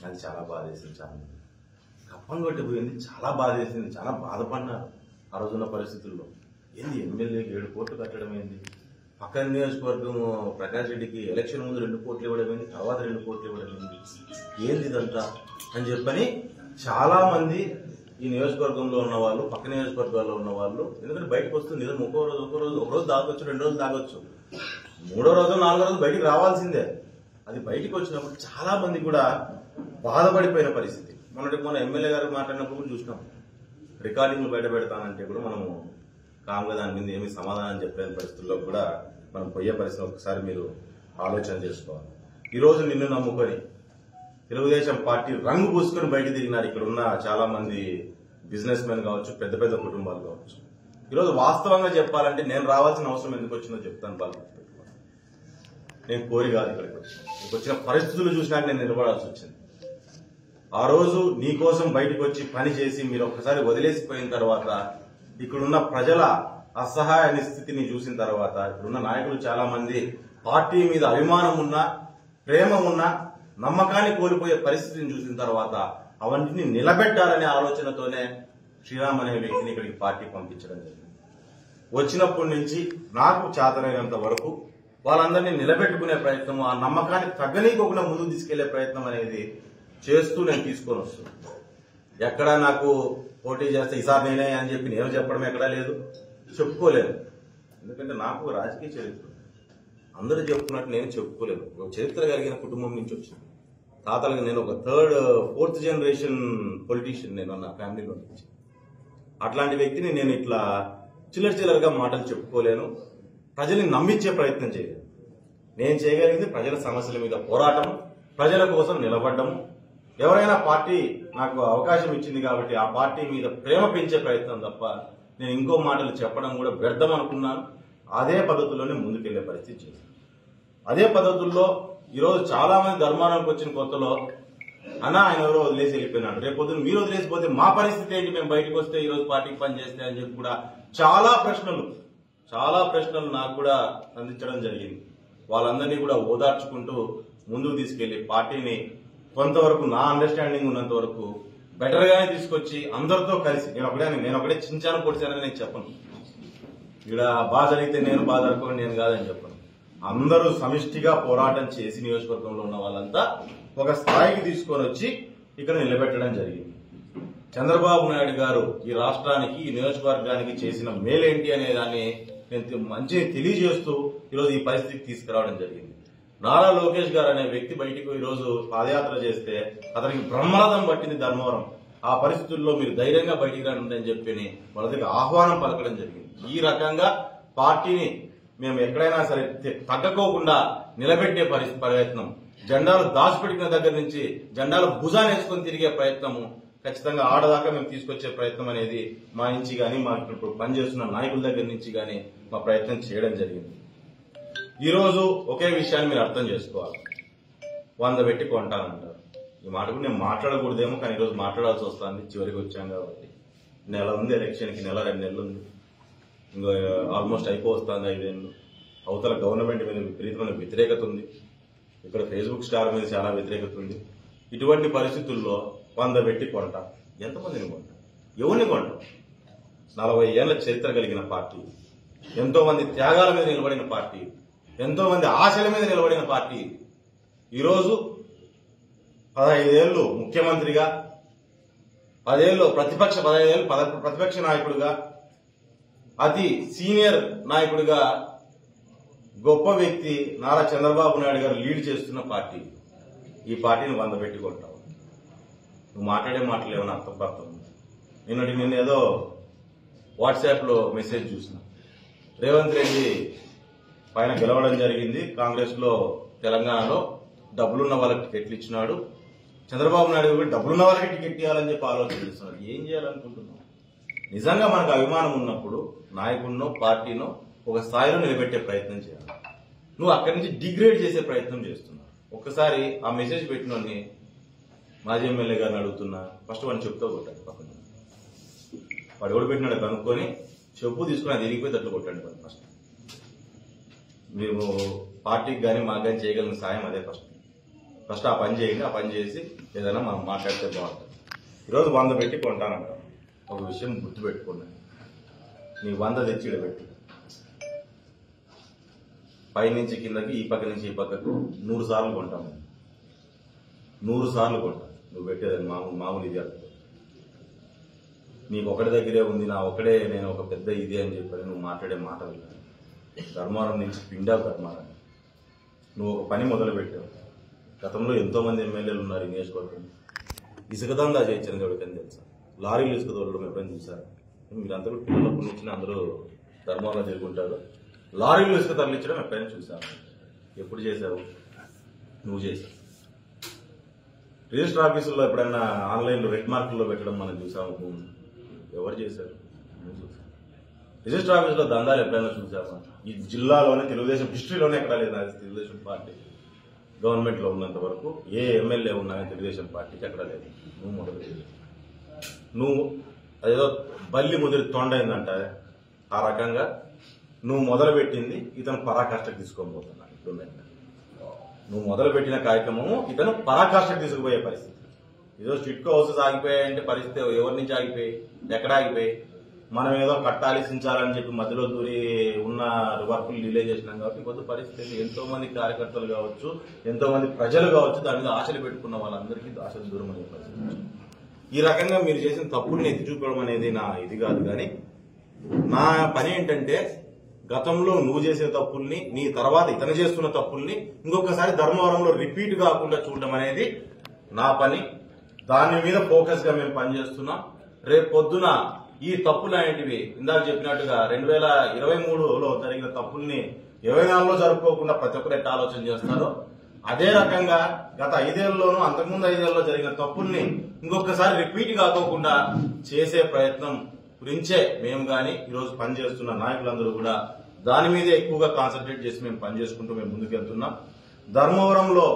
అది చాలా బాధేసింది. చాలా కప్పం కట్టిపోయింది, చాలా బాధేసింది, చాలా బాధపడినారు ఆ రోజున్న పరిస్థితుల్లో. ఏంది ఎమ్మెల్యేకి 7 కోట్లు కట్టడం ఏంది, పక్కన నియోజకవర్గం ప్రకాష్ రెడ్డికి ఎలక్షన్ ముందు 2 కోట్లు ఇవ్వడం ఏంది, తర్వాత 2 కోట్లు ఇవ్వడం ఏంది ఇదంతా అని చెప్పని చాలా మంది ఈ నియోజకవర్గంలో ఉన్న వాళ్ళు, పక్క నియోజకవర్గాల్లో ఉన్న వాళ్ళు, ఎందుకంటే బయటకు వస్తుంది ఏదో ఒక రోజు దాగొచ్చు, 2 రోజులు దాగొచ్చు, 3వ రోజు 4వ రోజు బయటికి రావాల్సిందే. అది బయటికి వచ్చినప్పుడు చాలా మంది కూడా బాధపడిపోయిన పరిస్థితి. మొన్న ఎమ్మెల్యే గారు మాట్లాడినప్పుడు కూడా చూసినాం. రికార్డింగ్లు బయట పెడతానంటే కూడా మనము కామ్గా దాని మీద ఏమీ సమాధానం చెప్పలేని పరిస్థితుల్లో కూడా మనం పోయే పరిస్థితి ఒకసారి మీరు ఆలోచన చేసుకోవాలి. ఈరోజు నిన్ను నమ్ముకొని తెలుగుదేశం పార్టీ రంగు పూసుకొని బయట తిరిగినారు ఇక్కడ ఉన్న చాలా మంది బిజినెస్ మెన్ కావచ్చు, పెద్ద పెద్ద కుటుంబాలు కావచ్చు. ఈరోజు వాస్తవంగా చెప్పాలంటే నేను రావాల్సిన అవసరం ఎందుకు వచ్చిందో చెప్తాను. బాగా నేను కోరి కాదు ఇక్కడికి వచ్చిన పరిస్థితులు చూసినాక నేను నిలబడాల్సి వచ్చింది. ఆ రోజు నీ కోసం బయటకు వచ్చి పని చేసి మీరు ఒక్కసారి వదిలేసిపోయిన తర్వాత, ఇక్కడున్న ప్రజల అసహాయ స్థితిని చూసిన తర్వాత, ఇక్కడున్న నాయకులు చాలా మంది పార్టీ మీద అభిమానం ఉన్నా, ప్రేమ ఉన్నా, నమ్మకాన్ని కోల్పోయే పరిస్థితిని చూసిన తర్వాత అవన్నింటినీ నిలబెట్టాలనే ఆలోచనతోనే శ్రీరామ్ అనే వ్యక్తిని ఇక్కడికి పార్టీ పంపించడం జరిగింది. వచ్చినప్పటి నుంచి నాకు చేతనైనంత వరకు వాళ్ళందరినీ నిలబెట్టుకునే ప్రయత్నం, ఆ నమ్మకాన్ని తగ్గనీయకుండా ముందుకు తీసుకెళ్లే ప్రయత్నం అనేది చేస్తూ నేను తీసుకొని వస్తున్నాను. ఎక్కడా నాకు పోటీ చేస్తే ఈసారి నేనే అని చెప్పి నేను చెప్పడం ఎక్కడా లేదు, చెప్పుకోలేను. ఎందుకంటే నాకు రాజకీయ చరిత్ర అందరూ చెప్పుకున్నట్టు నేను చెప్పుకోలేను. ఒక చరిత్ర కలిగిన కుటుంబం నుంచి వచ్చిన తాతలకు నేను ఒక ఫోర్త్ జనరేషన్ పొలిటీషియన్ నేను నా ఫ్యామిలీలో నుంచి. అట్లాంటి వ్యక్తిని నేను ఇట్లా చిల్లరగా మాటలు చెప్పుకోలేను, ప్రజల్ని నమ్మించే ప్రయత్నం చేయలేను. నేను చేయగలిగింది ప్రజల సమస్యల మీద పోరాటం, ప్రజల కోసం నిలబడ్డము. ఎవరైనా పార్టీ నాకు అవకాశం ఇచ్చింది కాబట్టి ఆ పార్టీ మీద ప్రేమ పెంచే ప్రయత్నం తప్ప నేను ఇంకో మాటలు చెప్పడం కూడా వ్యర్థం అనుకున్నాను. అదే పద్ధతిలోనే ముందుకెళ్లే పరిస్థితి చేశాను. అదే పద్ధతుల్లో ఈరోజు చాలా మంది ధర్మానికి వచ్చిన కొత్తలో అన్న ఆయన ఎవరో వదిలేసి వెళ్ళిపోయినాడు, రేపు పొద్దున్న మీరు వదిలేసిపోతే మా పరిస్థితి ఏంటి, మేము బయటకు వస్తే ఈరోజు పార్టీకి పని చేస్తే అని చెప్పి కూడా చాలా ప్రశ్నలు నాకు కూడా అందించడం జరిగింది. వాళ్ళందరినీ కూడా ఓదార్చుకుంటూ ముందుకు తీసుకెళ్లి పార్టీని కొంతవరకు నా అండర్స్టాండింగ్ ఉన్నంత వరకు బెటర్ గానే తీసుకొచ్చి అందరితో కలిసి నేను ఒకటే చించాను పొడిచానని నేను చెప్పను. ఇక్కడ బాగా జరిగితే నేను బాగా జరుపుకోండి నేను కాదని చెప్పను. అందరూ సమిష్టిగా పోరాటం చేసి నియోజకవర్గంలో ఉన్న వాళ్ళంతా ఒక స్థాయికి తీసుకొని వచ్చి ఇక్కడ నిలబెట్టడం జరిగింది. చంద్రబాబు నాయుడు గారు ఈ రాష్ట్రానికి, ఈ నియోజకవర్గానికి చేసిన మేలేంటి అనే దాన్ని నేను మంచి తెలియజేస్తూ ఈరోజు ఈ పరిస్థితికి తీసుకురావడం జరిగింది. నారా లోకేష్ గారు అనే వ్యక్తి బయటకు ఈరోజు పాదయాత్ర చేస్తే అతనికి బ్రహ్మరథం పట్టింది ధర్మవరం. ఆ పరిస్థితుల్లో మీరు ధైర్యంగా బయటికి రండి అని చెప్పి వాళ్ళ దగ్గర ఆహ్వానం పలకడం జరిగింది. ఈ రకంగా పార్టీని మేము ఎక్కడైనా సరే తగ్గకోకుండా నిలబెట్టే ప్రయత్నం, జెండాలు దాచిపెట్టిన దగ్గర నుంచి జెండాలు భుజాన్ని వేసుకొని తిరిగే ప్రయత్నము ఖచ్చితంగా ఆడదాకా మేము తీసుకొచ్చే ప్రయత్నం అనేది మా నుంచి కానీ మా ఇప్పుడు పనిచేస్తున్న నాయకుల దగ్గర నుంచి కానీ మా ప్రయత్నం చేయడం జరిగింది. ఈ రోజు ఒకే విషయాన్ని మీరు అర్థం చేసుకోవాలి. 100 పెట్టి కొంటానంటారు. ఈ మాట కూడా నేను మాట్లాడకూడదేమో, కానీ ఈరోజు మాట్లాడాల్సి వస్తుంది. చివరికి వచ్చాం కాబట్టి నెల ఉంది, ఎలక్షన్కి నెల 2 నెలలు ఉంది. ఇంకో ఆల్మోస్ట్ అయిపోతుంది 5 ఏళ్ళు. అవతల గవర్నమెంట్ మీద విపరీతమైన వ్యతిరేకత ఉంది. ఇక్కడ ఫేస్బుక్ స్టార్ మీద చాలా వ్యతిరేకత ఉంది. ఇటువంటి పరిస్థితుల్లో 100 పెట్టి కొంటా. ఎంతమందిని కొంటా? ఎవరిని కొంటాం? 40 ఏళ్ల చరిత్ర కలిగిన పార్టీ, ఎంతో మంది త్యాగాల మీద నిలబడిన పార్టీ, ఎంతో మంది ఆశల మీద నిలబడిన పార్టీ ఈరోజు 15 ఏళ్లు ముఖ్యమంత్రిగా, 15 ఏళ్లు ప్రతిపక్ష నాయకుడిగా, అతి సీనియర్ నాయకుడిగా గొప్ప వ్యక్తి నారా చంద్రబాబు నాయుడు గారు లీడ్ చేస్తున్న పార్టీ. ఈ పార్టీని 100 పెట్టి కొంటావు. నువ్వు మాట్లాడే మాటలు ఏమైనా అర్థం నేను ఏదో వాట్సాప్ లో మెసేజ్ చూసిన, రేవంత్ రెడ్డి పైన గెలవడం జరిగింది, కాంగ్రెస్ లో తెలంగాణలో డబ్బులున్న వాళ్ళకి టికెట్లు ఇచ్చినాడు, చంద్రబాబు నాయుడు కూడా డబ్బులున్న వాళ్ళకి టికెట్ ఇవ్వాలని చెప్పి ఆలోచన చేస్తున్నాడు. ఏం చేయాలనుకుంటున్నావు? నిజంగా మనకు అభిమానం ఉన్నప్పుడు నాయకుడినో పార్టీనో ఒక స్థాయిలో నిలబెట్టే ప్రయత్నం చేయాలి. నువ్వు అక్కడి నుంచి డిగ్రేడ్ చేసే ప్రయత్నం చేస్తున్నావు. ఒక్కసారి ఆ మెసేజ్ పెట్టినోని మాజీ ఎమ్మెల్యే గారిని అడుగుతున్నా, ఫస్ట్ వాడిని చెప్తూ కొట్టాడు. పక్కన వాడు ఎవడు పెట్టినాడు కనుక్కొని చెప్పు తీసుకుని అది ఎరిగిపోయి అట్లా కొట్టాడు. ఫస్ట్ మేము పార్టీకి కానీ మాకు కానీ చేయగలిగిన సాయం అదే. ఫస్ట్ ఆ పని చేయండి, ఆ పని చేసి ఏదైనా మనం మాట్లాడితే బాగుంటుంది. ఈరోజు 100 పెట్టి కొంటానంటాం. ఒక విషయం గుర్తుపెట్టుకున్నా, నీ 100 తెచ్చి ఇడబెట్టి పైనుంచి కిందకి, ఈ పక్క నుంచి ఈ పక్కకు 100 సార్లు కొంటాము. 100 సార్లు కొంటాం. నువ్వు పెట్టేదని మామూలు ఇది అర్థం. నీకు ఒకటి దగ్గరే ఉంది, నా ఒకడే నేను ఒక పెద్ద ఇది అని చెప్పని నువ్వు మాట్లాడే మాటలు. ధర్మారం నుంచి పిండావు ధర్మారం. నువ్వు ఒక పని మొదలు పెట్టావు. గతంలో ఎంతో మంది ఎమ్మెల్యేలు ఉన్నారు ఈ నియోజకవర్గం. ఇసుక దందా చేయించిన ఎవరికని తెలుసా? లారీలు ఇసుక తోలడం ఎప్పుడైనా చూసారు? మీరంతా కూడా పిల్లలప్పటి నుంచి అందరూ ధర్మంలో తిరుగుంటారు. లారీలు ఇసుక తరలించడం ఎప్పుడైనా చూసారు? ఎప్పుడు చేశావు? నువ్వు చేశావు. రిజిస్టర్ ఆఫీసుల్లో ఎప్పుడైనా ఆన్లైన్లో రెడ్ మార్కుల్లో పెట్టడం మనం చూసాము. ఎవరు చేశారు? రిజిస్టర్ ఆఫీసులో దందాలు ఎప్పుడైనా చూసామా? ఈ జిల్లాలోనే తెలుగుదేశం హిస్టరీలోనే ఎక్కడా లేదు. తెలుగుదేశం పార్టీ గవర్నమెంట్ లో ఉన్నంత వరకు ఏ ఎమ్మెల్యే ఉన్నా తెలుగుదేశం పార్టీకి ఎక్కడా లేదు. నువ్వు మొదలు నువ్వు అదేదో బల్లి ముదిరి తొండైందంట, ఆ రకంగా నువ్వు మొదలుపెట్టింది ఇతను పరాకాష్ఠకు తీసుకొని పోతున్నా. ఇప్పుడు నువ్వు మొదలుపెట్టిన కార్యక్రమము ఇతను పరాకాష్ఠకు తీసుకుపోయే పరిస్థితి. ఏదో చిట్కో హౌసెస్ ఆగిపోయాయంటే పరిస్థితి ఎవరి నుంచి ఆగిపోయి, ఎక్కడ ఆగిపోయి? మనం ఏదో కట్టాలి సించాలని చెప్పి మధ్యలో దూరి ఉన్న వర్కులు డిలే చేసినాం కాబట్టి కొద్ది పరిస్థితులు ఎంతో మంది కార్యకర్తలు కావచ్చు, ఎంతో మంది ప్రజలు కావచ్చు, దాని మీద ఆశలు పెట్టుకున్న వాళ్ళందరికీ ఆశలు దూరం అనే పరిస్థితి. ఈ రకంగా మీరు చేసిన తప్పుల్ని ఎత్తి చూపడం అనేది నా ఇది కాదు. కానీ నా పని ఏంటంటే గతంలో నువ్వు చేసే తప్పుల్ని, నీ తర్వాత ఇతను చేస్తున్న తప్పుల్ని ఇంకొకసారి ధర్మవరంలో రిపీట్ కాకుండా చూడడం అనేది నా పని. దాని మీద ఫోకస్ గా మేము పనిచేస్తున్నాం. రేపు పొద్దున ఈ తప్పులు అనేటివి ఇందాక చెప్పినట్టుగా 2023లో జరిగిన తప్పుల్ని 24లో జరుపుకోకుండా ప్రతి ఒక్కరు ఎట్లా ఆలోచన చేస్తారో అదే రకంగా గత 5 ఏళ్లలోనూ అంతకుముందు 5 ఏళ్లలో జరిగిన తప్పుల్ని ఇంకొకసారి రిపీట్ కాకోకుండా చేసే ప్రయత్నం గురించే మేము గాని ఈరోజు పనిచేస్తున్న నాయకులందరూ కూడా దాని మీదే ఎక్కువగా కాన్సన్ట్రేట్ చేసి మేము పనిచేసుకుంటూ మేము ముందుకెళ్తున్నాం. ధర్మవరంలో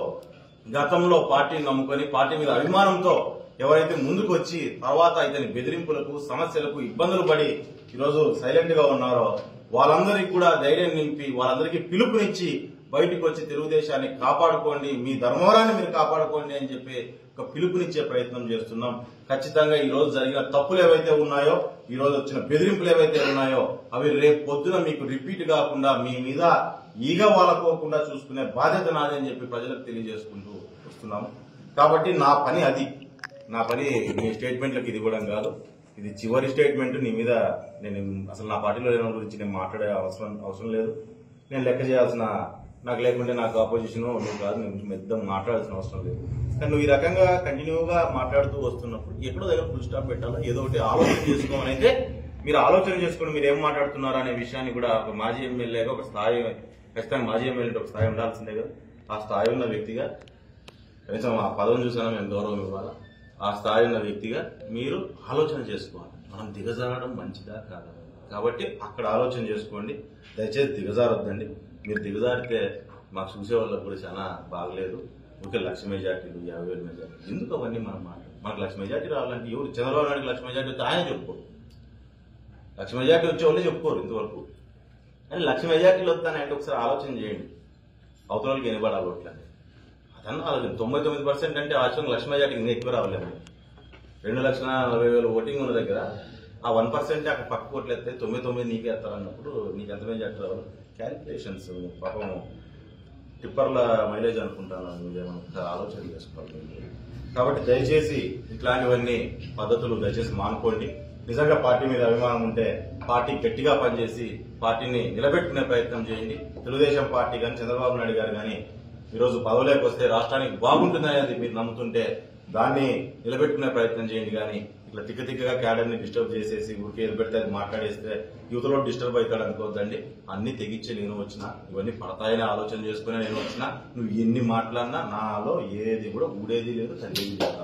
గతంలో పార్టీని నమ్ముకొని పార్టీ మీద అభిమానంతో ఎవరైతే ముందుకు వచ్చి తర్వాత ఇతని బెదిరింపులకు, సమస్యలకు ఇబ్బందులు పడి ఈరోజు సైలెంట్ గా ఉన్నారో వాళ్ళందరికీ కూడా ధైర్యం నింపి వాళ్ళందరికీ పిలుపునిచ్చి బయటకు వచ్చి తెలుగుదేశాన్ని కాపాడుకోండి, మీ ధర్మవరాన్ని మీరు కాపాడుకోండి అని చెప్పి ఒక పిలుపునిచ్చే ప్రయత్నం చేస్తున్నాం. ఖచ్చితంగా ఈ రోజు జరిగిన తప్పులు ఏవైతే ఉన్నాయో, ఈ రోజు వచ్చిన బెదిరింపులు ఏవైతే ఉన్నాయో అవి రేపు పొద్దున మీకు రిపీట్ కాకుండా మీ మీద ఈగ వాళ్ళకోకుండా చూసుకునే బాధ్యత నాది అని చెప్పి ప్రజలకు తెలియజేసుకుంటూ వస్తున్నాము. కాబట్టి నా పని అది. నా పని నీ స్టేట్మెంట్లకు ఇది ఇవ్వడం కాదు. ఇది చివరి స్టేట్మెంట్. నీ మీద నేను అసలు నా పార్టీలో లేని గురించి నేను మాట్లాడే అవసరం లేదు. నేను లెక్క చేయాల్సిన, నాకు లేకుంటే నాకు ఆపోజిషన్ నువ్వు కాదు, నేను పెద్ద మాట్లాడాల్సిన అవసరం లేదు. కానీ నువ్వు ఈ రకంగా కంటిన్యూగా మాట్లాడుతూ వస్తున్నప్పుడు ఎక్కడో దగ్గర ఫుల్ స్టాప్ పెట్టాలో ఏదో ఒకటి ఆలోచన చేసుకోమని అయితే మీరు ఆలోచన చేసుకుని మీరు ఏం మాట్లాడుతున్నారు అనే విషయాన్ని కూడా ఒక మాజీ ఎమ్మెల్యేగా ఒక స్థాయి, ఖచ్చితంగా మాజీ ఎమ్మెల్యే ఒక స్థాయి ఉండాల్సిందే కదా. ఆ స్థాయి ఉన్న వ్యక్తిగా కనీసం ఆ పదవిని చూసినా మేము గౌరవం ఇవ్వాలా. ఆ స్థాయి ఉన్న వ్యక్తిగా మీరు ఆలోచన చేసుకోవాలి. మనం దిగజారడం మంచిదా కాదా కాబట్టి అక్కడ ఆలోచన చేసుకోండి. దయచేసి దిగజారొద్దండి. మీరు దిగజారితే మాకు చూసే వాళ్ళకి కూడా చాలా బాగలేదు. ఓకే, 1,00,000 మెజార్టీలు, 50,000 మెజార్టీలు ఎందుకు అవన్నీ మనం మనకు 1,00,000 మెజార్టీ రావాలంటే ఎవరు? చంద్రబాబు నాయుడుకి 1,00,000 మెజార్టీ వస్తే ఆయన చెప్పుకోరు. 1,00,000 మెజార్టీ వచ్చే వాళ్ళే చెప్పుకోరు ఇంతవరకు. అని 1,00,000 మెజార్టీలు వస్తానంటే ఒకసారి ఆలోచన చేయండి. అవతల వాళ్ళకి ఎన్ని పడాలి ఓట్లని అదన్నా ఆలోచన. 99% అంటే ఆచరణ 1,00,000 మెజార్టీకి ఇంకా ఎక్కువ రావాలేము. 2,40,000 ఓటింగ్ ఉన్న దగ్గర ఆ 1% అక్కడ పక్క ఓట్లు ఎత్తే 99 నీకే ఎత్తారన్నప్పుడు నీకు ఎంత మెజార్టీ రావాలి? క్యాలిక్యులేషన్స్ పాపం టిప్పర్ల మైలేజ్ అనుకుంటాను. నువ్వేమన్నా ఆలోచన చేసుకోవాలి. కాబట్టి దయచేసి ఇట్లాంటివన్నీ పద్ధతులు దయచేసి మానుకోండి. నిజంగా పార్టీ మీద అభిమానం ఉంటే పార్టీ గట్టిగా పనిచేసి పార్టీని నిలబెట్టుకునే ప్రయత్నం చేయండి. తెలుగుదేశం పార్టీ కానీ చంద్రబాబు నాయుడు గారు కానీ ఈరోజు పదవులోకి వస్తే రాష్ట్రానికి బాగుంటుందనేది మీరు నమ్ముతుంటే దాన్ని నిలబెట్టుకునే ప్రయత్నం చేయండి. కానీ ఇట్లా తిక్కగా క్యాడర్ని డిస్టర్బ్ చేసేసి ఊరికే ఏది పెడితే అది మాట్లాడేస్తే యువతలో డిస్టర్బ్ అవుతాడు అనుకోవద్దండి. అన్ని తెగించి నేను వచ్చినా, ఇవన్నీ పడతాయని ఆలోచన చేసుకునే నేను వచ్చినా, నువ్వు ఎన్ని మాట్లాడినా నాలో ఏది కూడా ఊడేది లేదు, చల్లేది లేదు.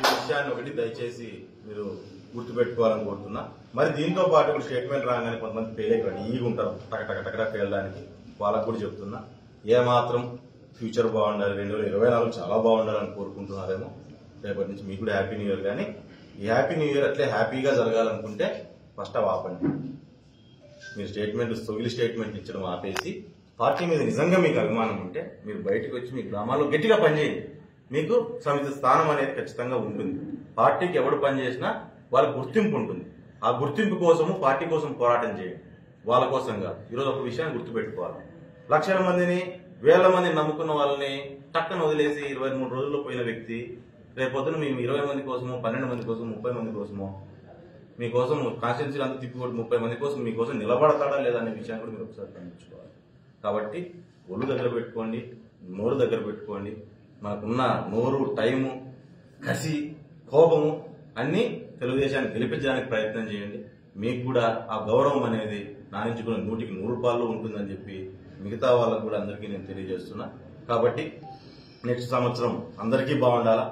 ఈ విషయాన్ని ఒకటి దయచేసి మీరు గుర్తుపెట్టుకోవాలని కోరుతున్నా. మరి దీంతో పాటు ఇప్పుడు స్టేట్మెంట్ రాగానే కొంతమంది ఫెయిల్ అయిపోయి ఈగ ఉంటారు టకటకటకటగా ఫెయిల్డానికి. వాళ్ళకు కూడా చెప్తున్నా, ఏమాత్రం ఫ్యూచర్ బాగుండాలి, 2024 చాలా బాగుండాలని కోరుకుంటున్నారేమో. రేపటి నుంచి మీకు కూడా హ్యాపీ న్యూ ఇయర్. కానీ ఈ హ్యాపీ న్యూ ఇయర్ అట్లే హ్యాపీగా జరగాలనుకుంటే ఫస్ట్ అవి ఆపండి. మీరు సొగిలి స్టేట్మెంట్ ఇచ్చడం ఆపేసి పార్టీ మీద నిజంగా మీకు అభిమానం ఉంటే మీరు బయటకు వచ్చి మీ గ్రామాల్లో గట్టిగా పనిచేయండి. మీకు సమితి స్థానం అనేది ఖచ్చితంగా ఉంటుంది. పార్టీకి ఎవడు పనిచేసినా వాళ్ళకి గుర్తింపు ఉంటుంది. ఆ గుర్తింపు కోసము పార్టీ కోసం పోరాటం చేయండి, వాళ్ళ కోసం కాదు. ఈరోజు ఒక విషయాన్ని గుర్తుపెట్టుకోవాలి. లక్షల మందిని, వేల మందిని నమ్ముకున్న వాళ్ళని టక్కన వదిలేసి 23 రోజుల్లో పోయిన వ్యక్తి రేపొద్దున మేము 20 మంది కోసమో, 12 మంది కోసమో, 30 మంది కోసమో మీకోసం కాన్స్టిట్యూన్సీలు అంతా తిప్పికొట్టి 30 మంది కోసం మీకోసం నిలబడతాడా లేదా అనే విషయాన్ని కూడా మీరు ఒకసారి గమనించుకోవాలి. కాబట్టి ఒళ్ళు దగ్గర పెట్టుకోండి, నోరు దగ్గర పెట్టుకోండి. మనకున్న నోరు, టైము, కసి, కోపము అన్ని తెలుగుదేశాన్ని గెలిపించడానికి ప్రయత్నం చేయండి. మీకు కూడా ఆ గౌరవం అనేది నా నుంచి కూడా 100కి 100 రూపాయలు ఉంటుందని చెప్పి మిగతా వాళ్ళకు కూడా అందరికీ నేను తెలియజేస్తున్నా. కాబట్టి నెక్స్ట్ సంవత్సరం అందరికీ బాగుండాలా,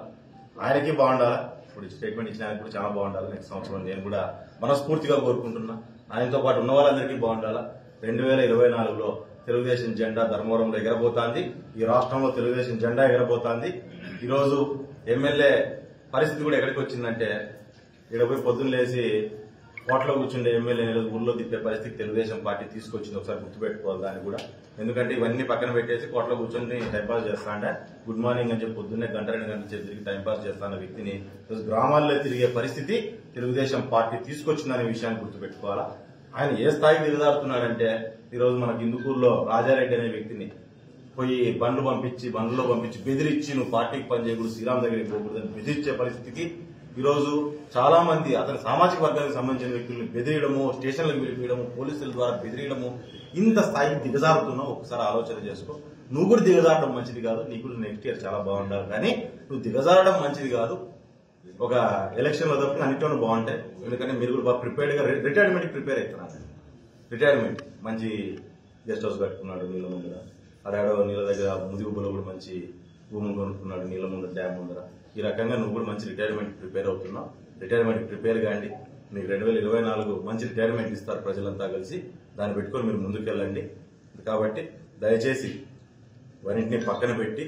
ఆయనకి బాగుండాలా. ఇప్పుడు స్టేట్మెంట్ ఇచ్చిన ఆయనకు కూడా చాలా బాగుండాలి. నెక్స్ట్ సంవత్సరం నేను కూడా మనస్ఫూర్తిగా కోరుకుంటున్నా. ఆయనతో పాటు ఉన్న వాళ్ళందరికీ బాగుండాలా. 2024లో తెలుగుదేశం జెండా ధర్మవరంలో ఎగరబోతోంది. ఈ రాష్ట్రంలో తెలుగుదేశం జెండా ఎగరబోతోంది. ఈరోజు ఎమ్మెల్యే పరిస్థితి కూడా ఎక్కడికి వచ్చిందంటే ఇక్కడ పోయి పొద్దున్న లేసి కోట్లో కూర్చుండే ఎమ్మెల్యే ఊళ్ళో తిప్పే పరిస్థితి తెలుగుదేశం పార్టీ తీసుకొచ్చింది. ఒకసారి గుర్తుపెట్టుకోవాలి. దాన్ని కూడా ఎందుకంటే ఇవన్నీ పక్కన పెట్టేసి కోట్ల కూర్చొని టైంపాస్ చేస్తా అంటే గుడ్ మార్నింగ్ అని చెప్పి పొద్దున్నే గంట 2 గంటల సేపు తిరిగి టైంపాస్ చేస్తాన్న వ్యక్తిని ఈరోజు గ్రామాల్లో తిరిగే పరిస్థితి తెలుగుదేశం పార్టీ తీసుకొచ్చిందనే విషయాన్ని గుర్తుపెట్టుకోవాలా. ఆయన ఏ స్థాయికి దిగజారుతున్నాడంటే ఈరోజు మనకి ఇందుకూరులో రాజారెడ్డి అనే వ్యక్తిని పోయి బండ్లో పంపించి బెదిరించి నువ్వు పార్టీకి పనిచేయకూడదు, శ్రీరామ్ దగ్గరికి పోకూడదని బెదిరించే పరిస్థితికి ఈరోజు చాలా మంది అతని సామాజిక వర్గానికి సంబంధించిన వ్యక్తులను బెదిరియడము, స్టేషన్లకు పిలిపించడము, పోలీసుల ద్వారా బెదిరియడము, ఇంత స్థాయికి దిగజారుతున్నావు. ఒకసారి ఆలోచన చేసుకో. నువ్వు కూడా దిగజారడం మంచిది కాదు. నీకు కూడా నెక్స్ట్ ఇయర్ చాలా బాగుండాలి, కానీ నువ్వు దిగజారడం మంచిది కాదు. ఒక ఎలక్షన్ లో తప్ప అన్నింటిలో బాగుంటాయి. ఎందుకంటే మీరు కూడా బాగా ప్రిపేర్డ్ గా రిటైర్మెంట్ ప్రిపేర్ అవుతున్నారు. రిటైర్మెంట్ మంచి గెస్ట్ హౌస్ కట్టుకున్నాడు నీళ్ళ ముందర, అడాడో నీళ్ళ దగ్గర ముదిగుబ్బలో కూడా మంచి భూములు కొనుక్కున్నాడు నీళ్ళ ముందర, డ్యామ్ ముందర. ఈ రకంగా నువ్వు కూడా మంచి రిటైర్మెంట్ ప్రిపేర్ అవుతున్నావు. రిటైర్మెంట్ ప్రిపేర్ కాండి. మీకు 2024 మంచి రిటైర్మెంట్ ఇస్తారు ప్రజలంతా కలిసి. దాన్ని పెట్టుకొని మీరు ముందుకెళ్ళండి. కాబట్టి దయచేసి వారింటిని పక్కన పెట్టి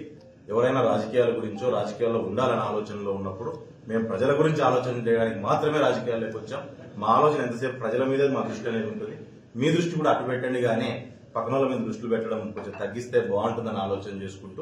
ఎవరైనా రాజకీయాల గురించో రాజకీయాల్లో ఉండాలనే ఆలోచనలో ఉన్నప్పుడు మేము ప్రజల గురించి ఆలోచన చేయడానికి మాత్రమే రాజకీయాల్లోకి వచ్చాం. మా ఆలోచన ఎంతసేపు ప్రజల మీదే మా దృష్టి అనేది ఉంటుంది. మీ దృష్టి కూడా అటు పెట్టండి, కానీ పక్కన వాళ్ళ మీద దృష్టిలు పెట్టడం కొంచెం తగ్గిస్తే బాగుంటుందని ఆలోచన చేసుకుంటూ